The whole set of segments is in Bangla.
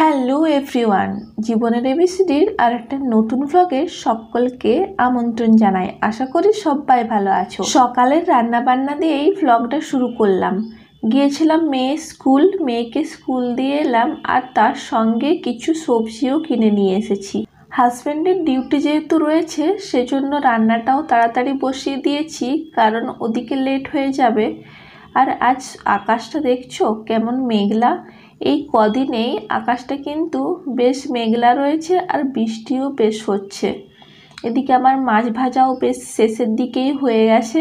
হ্যালো এভরিওয়ান, জীবনের এবিসিডির আর একটা নতুন ভ্লগে সকলকে আমন্ত্রণ জানাই। আশা করি সবাই ভালো আছো। সকালের রান্না বান্না দিয়েই ভ্লগটা শুরু করলাম। গিয়েছিলাম মেয়েকে স্কুল দিয়ে এলাম, আর তার সঙ্গে কিছু সবজিও কিনে নিয়ে এসেছি। হাজব্যান্ডের ডিউটি যেহেতু রয়েছে, সেজন্য রান্নাটাও তাড়াতাড়ি বসিয়ে দিয়েছি, কারণ ওদিকে লেট হয়ে যাবে। আর আজ আকাশটা দেখছো কেমন মেঘলা। এই কদিনেই আকাশটা কিন্তু বেশ মেঘলা রয়েছে, আর বৃষ্টিও বেশ হচ্ছে। এদিকে আমার মাছ ভাজাও বেশ শেষের দিকেই হয়ে গেছে।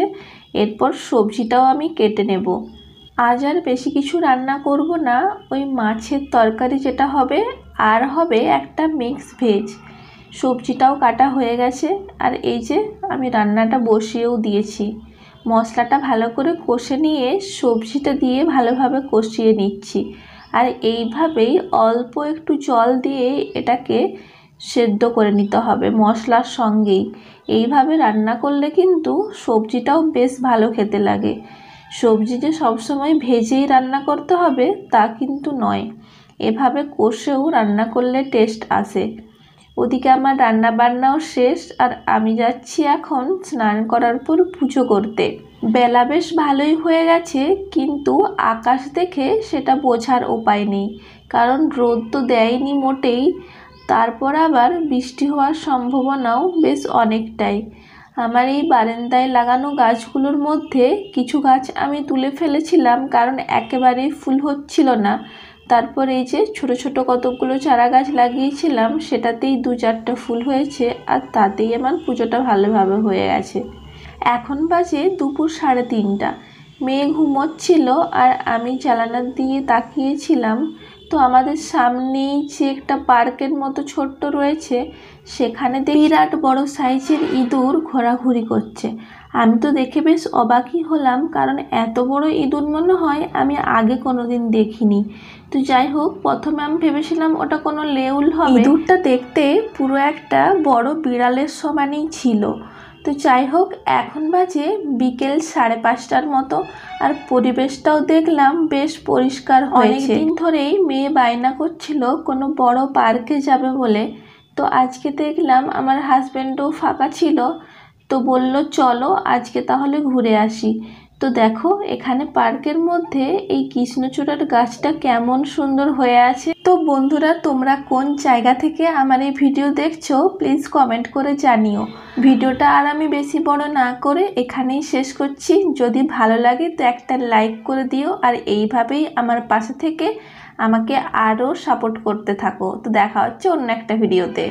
এরপর সবজিটাও আমি কেটে নেব। আজ আর বেশি কিছু রান্না করব না, ওই মাছের তরকারি যেটা হবে, আর হবে একটা মিক্স ভেজ। সবজিটাও কাটা হয়ে গেছে, আর এই যে আমি রান্নাটা বসিয়েও দিয়েছি। মশলাটা ভালো করে কষে নিয়ে সবজিটা দিয়ে ভালোভাবে কষিয়ে নিচ্ছি। আর এইভাবেই অল্প একটু জল দিয়ে এটাকে সেদ্ধ করে নিতে হবে মশলার সঙ্গেই। এইভাবে রান্না করলে কিন্তু সবজিটাও বেশ ভালো খেতে লাগে। সবজি যে সবসময় ভেজেই রান্না করতে হবে তা কিন্তু নয়, এভাবে কষেও রান্না করলে টেস্ট আসে। ওদিকে আমার রান্না বান্নাও শেষ, আর আমি যাচ্ছি এখন স্নান করার পর পুজো করতে। বেলা বেশ ভালোই হয়ে গেছে, কিন্তু আকাশ দেখে সেটা বোঝার উপায় নেই, কারণ রোদ তো দেয়নি মোটেই। তারপর আবার বৃষ্টি হওয়ার সম্ভাবনাও বেশ অনেকটাই। আমার এই বারান্দায় লাগানো গাছগুলোর মধ্যে কিছু গাছ আমি তুলে ফেলেছিলাম, কারণ একেবারেই ফুল হচ্ছিল না। তারপর এই যে ছোট ছোট কতগুলো চারা গাছ লাগিয়েছিলাম, সেটাতেই 2-4টা ফুল হয়েছে, আর তাতেই আমার পুজোটা ভালোভাবে হয়ে গেছে। এখন বাজে দুপুর 3:30। মেয়ে ঘুমোচ্ছিল, আর আমি জানালা দিয়ে তাকিয়েছিলাম। তো আমাদের সামনেই যে একটা পার্কের মতো ছোট্ট রয়েছে, সেখানে বিরাট বড় সাইজের ইঁদুর ঘোরাঘুরি করছে। আমি তো দেখে বেশ অবাকই হলাম, কারণ এত বড় ইঁদুর মনে হয় আমি আগে কোনোদিন দেখিনি। তো যাই হোক, প্রথমে আমি ভেবেছিলাম ওটা কোনো লেউল হবে। ইঁদুরটা দেখতে পুরো একটা বড় বিড়ালের সমানই ছিল। তো যাই হোক, এখন বাজে বিকেল 5:30টার মতো, আর পরিবেশটাও দেখলাম বেশ পরিষ্কার হয়েছে। অনেকদিন ধরেই মেয়ে বায়না করছিল কোনো বড় পার্কে যাবে বলে। তো আজকে দেখলাম আমার হাজব্যান্ডও ফাঁকা ছিল, তো বলল চলো আজকে তাহলে ঘুরে আসি। তো দেখো এখানে পার্কের মধ্যে এই কৃষ্ণচূড়ার গাছটা কেমন সুন্দর হয়ে আছে। তো বন্ধুরা, তোমরা কোন জায়গা থেকে আমার এই ভিডিও দেখছো প্লিজ কমেন্ট করে জানিও। ভিডিওটা আর আমি বেশি বড় না করে এখানেই শেষ করছি। যদি ভালো লাগে তো একটা লাইক করে দিও, আর এইভাবেই আমার পাশে থেকে আমাকে আরও সাপোর্ট করতে থাকো। তো দেখা হচ্ছে অন্য একটা ভিডিওতে।